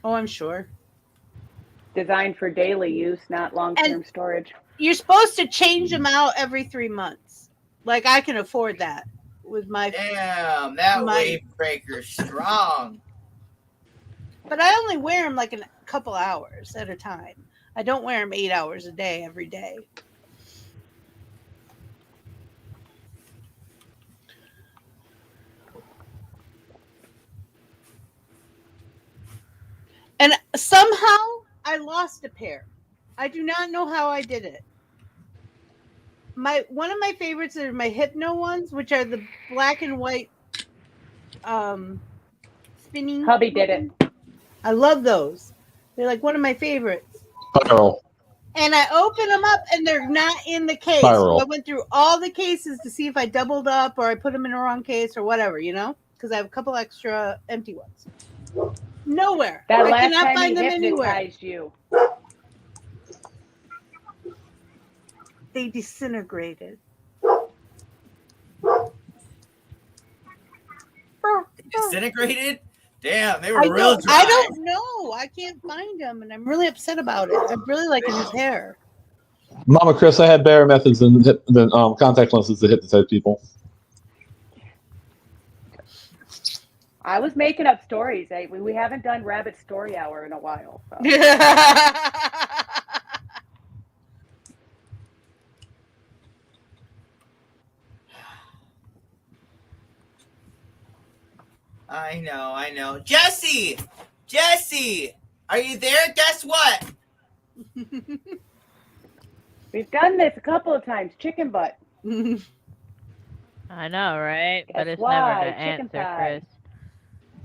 Oh, I'm sure. Designed for daily use, not long-term storage. You're supposed to change them out every 3 months. Like, I can afford that with my... Damn, that wave breaker's strong. But I only wear them like a couple hours at a time. I don't wear them 8 hours a day every day. And somehow I lost a pair. I do not know how I did it. One of my favorites are my Hypno ones, which are the black and white spinning. Hubby did it. I love those. They're like one of my favorites. Spiral. And I open them up and they're not in the case. Spiral. So I went through all the cases to see if I doubled up or I put them in the wrong case or whatever, because I have a couple extra empty ones. Nowhere. That I last cannot time find he them anywhere. hypnotized you. They disintegrated. Disintegrated? Damn, they were I real don't, dry. I don't know. I can't find them, and I'm really upset about it. I really like his hair. Mama Chris, I had better methods than contact lenses to hypnotize people. I was making up stories. We haven't done Rabbit Story Hour in a while. So. I know. Jesse, are you there? Guess what? We've done this a couple of times. Chicken butt. I know, right? But it's never the answer, Chris.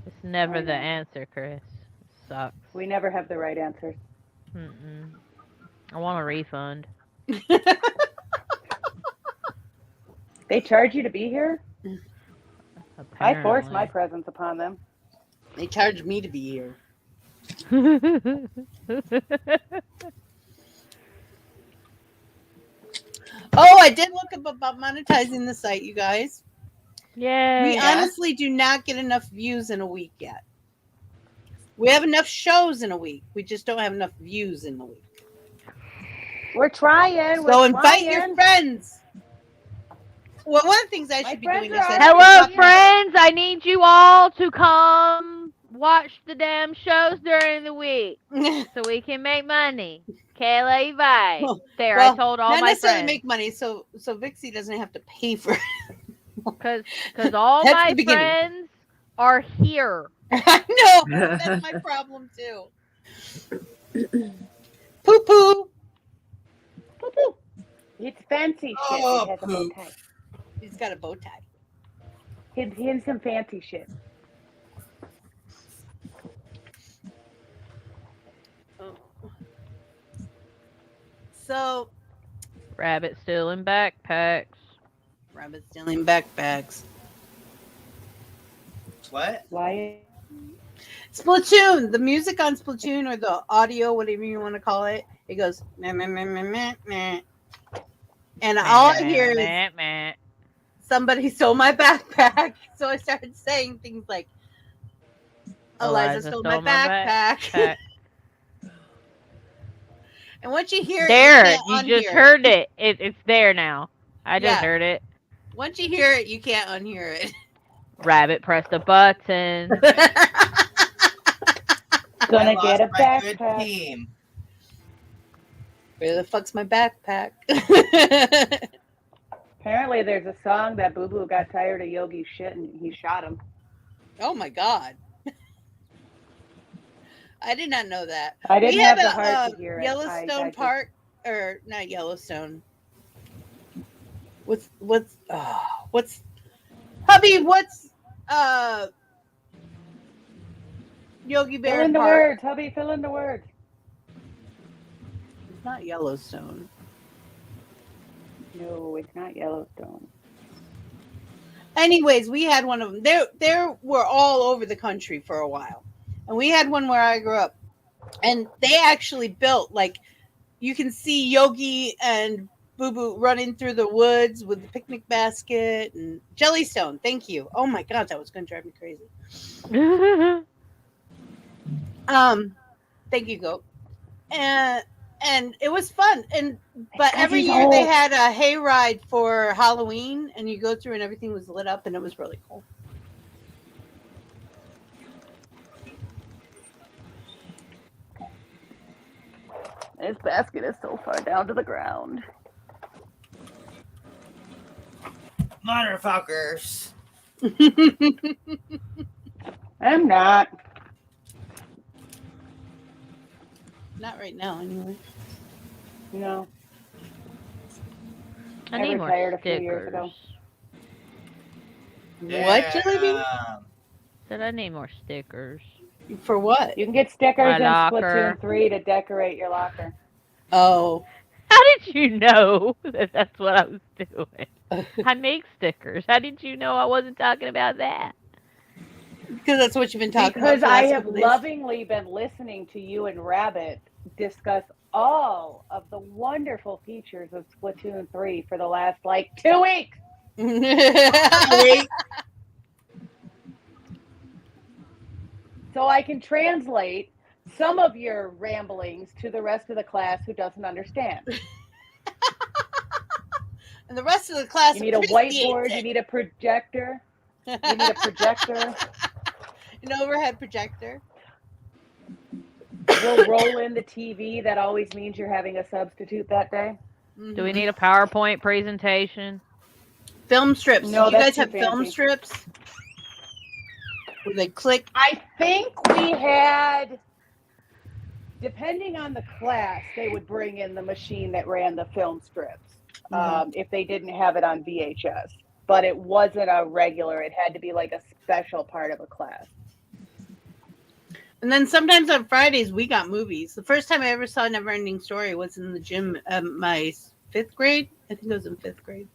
It's never the answer, Chris. It sucks. We never have the right answers. I want a refund. They charge you to be here? Apparently. I forced my presence upon them. They charged me to be here. Oh, I did look up about monetizing the site, you guys. Yeah. We honestly do not get enough views in a week yet. We have enough shows in a week. We just don't have enough views in the week. We're trying. So invite your friends. Well, one of the things I should be doing is... Hello, friends. I need you all to come watch the damn shows during the week so we can make money. Okay, Levi. There, I told all my friends. Not necessarily make money, so Vixie doesn't have to pay for it. Because all my friends are here. I know. That's my problem, too. Poo-poo. Poo-poo. It's fancy shit. Oh, he has a bow tie. He's got a bow tie. He's some fancy shit. So, Rabbit still in backpacks. Rabbit stealing backpacks. What? Why? Splatoon, the music on Splatoon or the audio, whatever you want to call it, it goes meh, meh, meh, meh, meh, meh. And all I hear is somebody stole my backpack. So I started saying things like Eliza stole my backpack. And once you hear it, you just heard it. It's there now. I just heard it. Once you hear it, you can't unhear it. Rabbit pressed a button. Gonna get a backpack. Team. Where the fuck's my backpack? Apparently, there's a song that Boo Boo got tired of Yogi's shit and he shot him. Oh my god. I did not know that. I didn't have the heart to hear it. Yellowstone Park, or not Yellowstone. What's Hubby? What's Yogi Bear Fill in the Park? words, Hubby. Fill in the words. It's not Yellowstone. No, it's not Yellowstone. Anyways, we had one of them. They were all over the country for a while. And we had one where I grew up. And they actually built, like, you can see Yogi and Boo Boo running through the woods with the picnic basket and Jellystone. Thank you. Oh my God, that was going to drive me crazy. Thank you, Goat. And it was fun. But every year they had a hayride for Halloween, and you go through and everything was lit up, and it was really cool. This basket is so far down to the ground. Motherfuckers. I'm not. Not right now, anyway. No. I need more retired a few stickers. years ago. What, Jellybean? Said I need more stickers. For what? You can get stickers in locker. Splatoon 3 to decorate your locker. Oh. How did you know that that's what I was doing? I make stickers. How did you know I wasn't talking about that? Because that's what you've been talking because about. I have lovingly been listening to you and Rabbit discuss all of the wonderful features of Splatoon 3 for the last, 2 weeks. So I can translate some of your ramblings to the rest of the class who doesn't understand. And the rest of the class You need a whiteboard. You need a projector. You need a projector. An overhead projector. We'll roll in the TV. That always means you're having a substitute that day. Mm-hmm. Do we need a PowerPoint presentation? Film strips. No, Do you guys that's too have film fancy. strips? Where they click? I think we had, depending on the class, they would bring in the machine that ran the film strips if they didn't have it on VHS. But it wasn't a regular. It had to be like a special part of a class. And then sometimes on Fridays, we got movies. The first time I ever saw Neverending Story was in the gym my 5th grade. I think it was in 5th grade.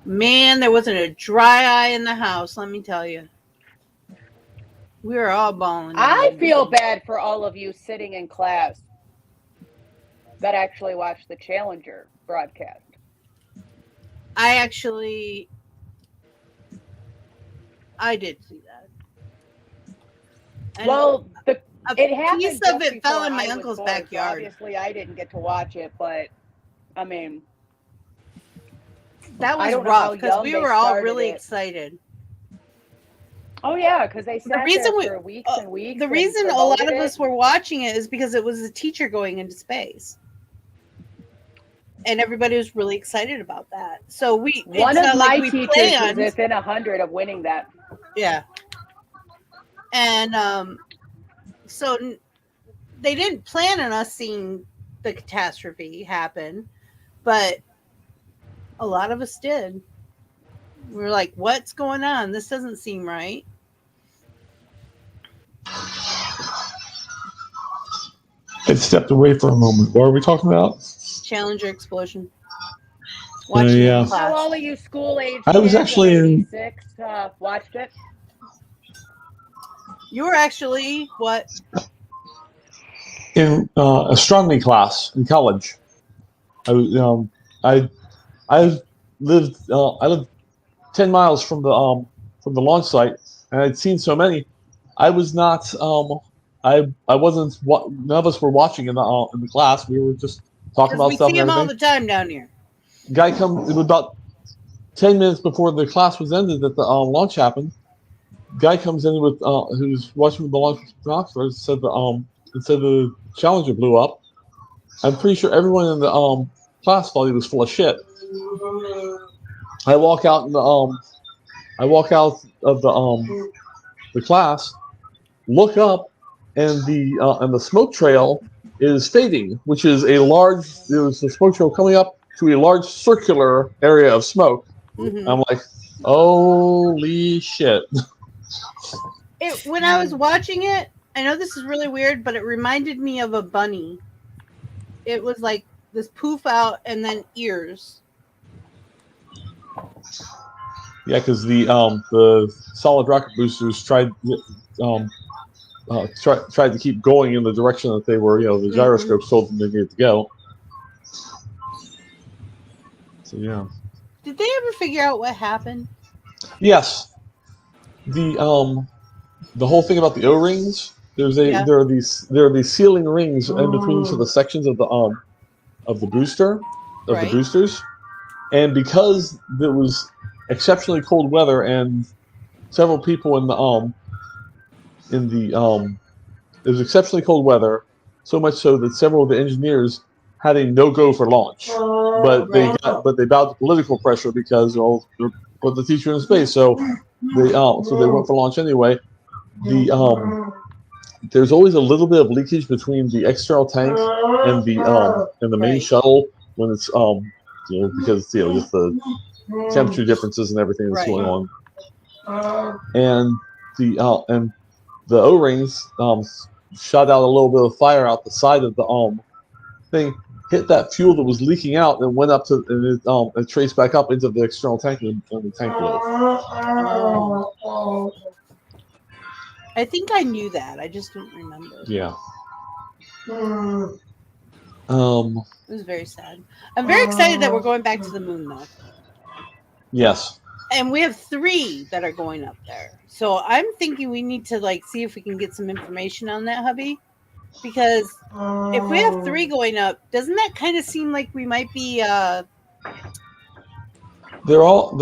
Man, there wasn't a dry eye in the house, let me tell you. We were all bawling. I feel bad for all of you sitting in class that actually watched the Challenger broadcast. I did see that. And Well, it happened. piece just of it fell before in my I was uncle's born, backyard. So obviously, I didn't get to watch it, but I mean, that I was don't know how rough because young we they were all started really it. excited. Oh yeah, because they sat reason there for weeks and weeks. The and reason a lot of promoted us it. were watching it is because it was a teacher going into space. And everybody was really excited about that. So One it's of not my like we teachers planned. was within 100 of winning that. Yeah. And so they didn't plan on us seeing the catastrophe happen, but a lot of us did. We were like, what's going on? This doesn't seem right. I stepped away for a moment. What are we talking about? Challenger explosion. Yeah. So all of you school age I was kids actually under in- 86 watched it. You were actually what? In astronomy class in college. I lived 10 miles from the launch site, and I'd seen so many. I was not I wasn't what none of us were watching in the class. We were just talking about We stuff see and them all everything. the time down here. Guy comes. It was about 10 minutes before the class was ended that the launch happened. Guy comes in with who's watching the launch with binoculars. Said the Challenger blew up. I'm pretty sure everyone in the class thought he was full of shit. I walk out of the class, look up, and the smoke trail is fading, which is there was a smoke trail coming up to a large circular area of smoke. Mm-hmm. I'm like, holy shit. When I was watching it, I know this is really weird, but it reminded me of a bunny. It was like this poof out and then ears. Yeah, because the solid rocket boosters tried to keep going in the direction that they were, the gyroscopes told them they needed to go. So yeah. Did they ever figure out what happened? Yes. The whole thing about the O-rings. There are these sealing rings in between each of the sections of the booster of the boosters, and because there was exceptionally cold weather and several people it was exceptionally cold weather, so much so that several of the engineers had a no-go for launch, but they bowed to political pressure because they put the teacher in space, so they went for launch anyway. There's always a little bit of leakage between the external tank and the main shuttle when it's because just the temperature differences and everything that's going on, and the O-rings shot out a little bit of fire out the side of the thing, hit that fuel that was leaking out and went up to and traced back up into the external tank and the tank blew. I think I knew that. I just don't remember. Yeah. It was very sad. I'm very excited that we're going back to the moon, though. Yes. And we have 3 that are going up there. So I'm thinking we need to see if we can get some information on that, hubby. Because if we have 3 going up, doesn't that kind of seem like we might be They're all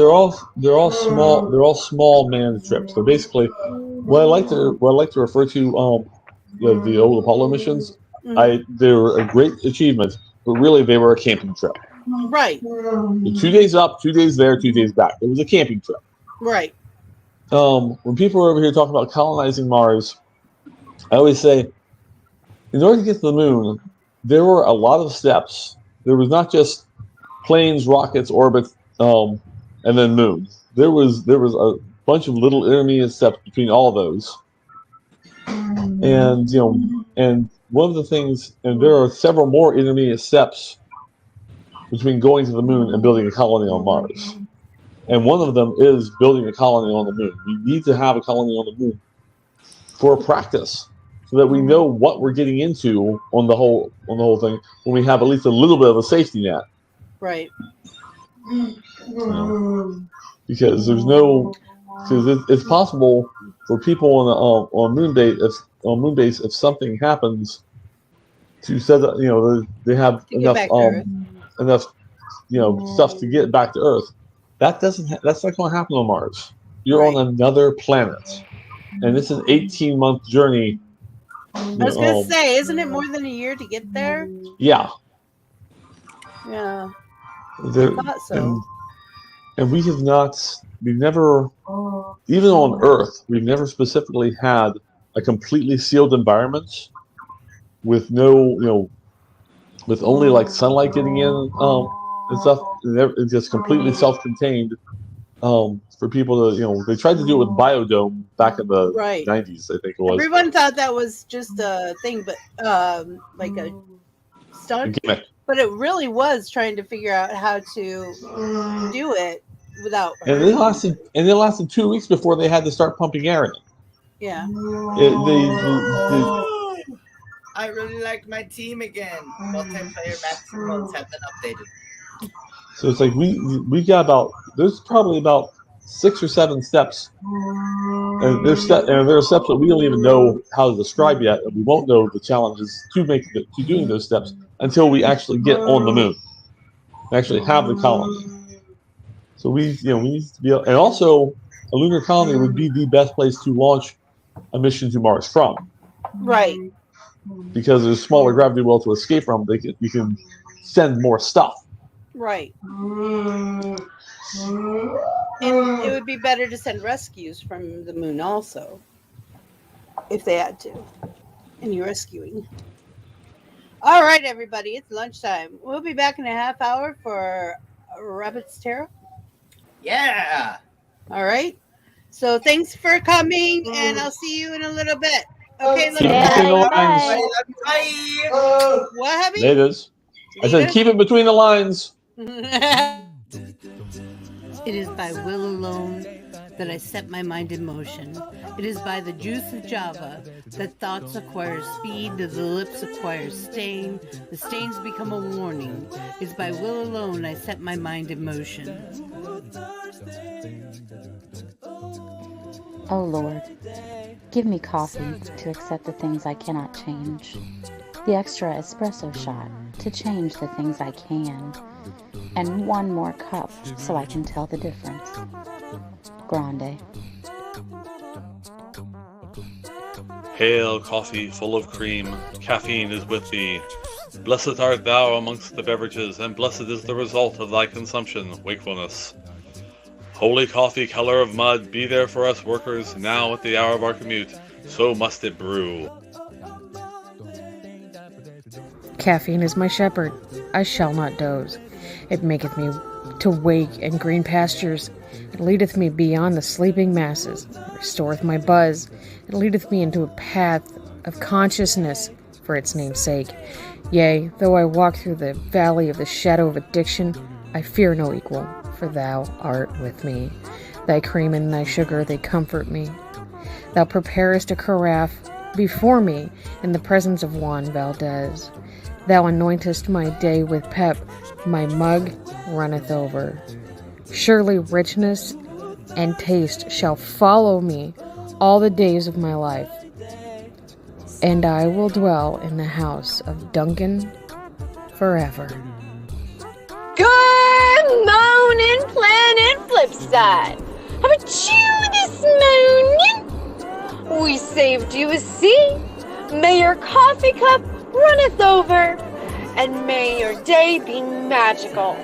small manned trips. They're basically what I like to refer to the old Apollo missions. They were a great achievement, but really they were a camping trip. Right. 2 days up, 2 days there, 2 days back. It was a camping trip. Right. When people are over here talking about colonizing Mars, I always say, in order to get to the moon, there were a lot of steps. There was not just planes, rockets, orbits, and then moon. There was a bunch of little intermediate steps between all of those. And and one of the things, and there are several more intermediate steps between going to the moon and building a colony on Mars. And one of them is building a colony on the moon. We need to have a colony on the moon for practice, so that we know what we're getting into on the whole thing, when we have at least a little bit of a safety net. Right. Because it's possible for people on moon base if something happens to set up, they have enough stuff to get back to Earth. That's not going to happen on Mars. You're on another planet, and it's an 18-month journey. I was going to say, isn't it more than a year to get there? Yeah. Yeah. I thought so. And we've never, even on Earth, we've never specifically had a completely sealed environment with with only sunlight getting in and stuff. It's just completely self-contained. For people to, they tried to do it with Biodome back in the 90s, I think it was. Everyone thought that was just a thing, but like a stunt. A but it really was trying to figure out how to do it without. And it lasted 2 weeks before they had to start pumping air in. Yeah. I really like my team again. Multiplayer maps and modes have been updated. So it's like we got there's probably about 6 or 7 steps, and there are steps that we don't even know how to describe yet, and we won't know the challenges to doing those steps until we actually get on the moon, actually have the colony. So we need to be able, and also a lunar colony would be the best place to launch a mission to Mars from. Right. Because there's smaller gravity well to escape from, you can send more stuff. Right. And it would be better to send rescues from the moon also, if they had to. Any rescuing. All right, everybody, it's lunchtime. We'll be back in a half hour for Rabbit's Tarot. Yeah. All right. So thanks for coming, and I'll see you in a little bit. Okay, Keep it between the lines. Bye. What happened? It is. I said keep it between the lines. It is by will alone that I set my mind in motion. It is by the juice of Java that thoughts acquire speed, that the lips acquire stain, the stains become a warning. It's by will alone I set my mind in motion. Oh Lord, give me coffee to accept the things I cannot change, the extra espresso shot to change the things I can, and one more cup so I can tell the difference. Grande. Hail, coffee full of cream, caffeine is with thee. Blessed art thou amongst the beverages, and blessed is the result of thy consumption, wakefulness. Holy coffee, color of mud, be there for us workers, now at the hour of our commute, so must it brew. Caffeine is my shepherd, I shall not doze. It maketh me to wake in green pastures, it leadeth me beyond the sleeping masses, it restoreth my buzz, it leadeth me into a path of consciousness for its name's sake. Yea, though I walk through the valley of the shadow of addiction, I fear no equal, for thou art with me. Thy cream and thy sugar, they comfort me. Thou preparest a carafe before me in the presence of Juan Valdez. Thou anointest my day with pep, my mug runneth over. Surely richness and taste shall follow me all the days of my life, and I will dwell in the house of Duncan forever. Good morning, Planet Flipside. How about you this morning? We saved you a seat. May your coffee cup runneth over, and may your day be magical.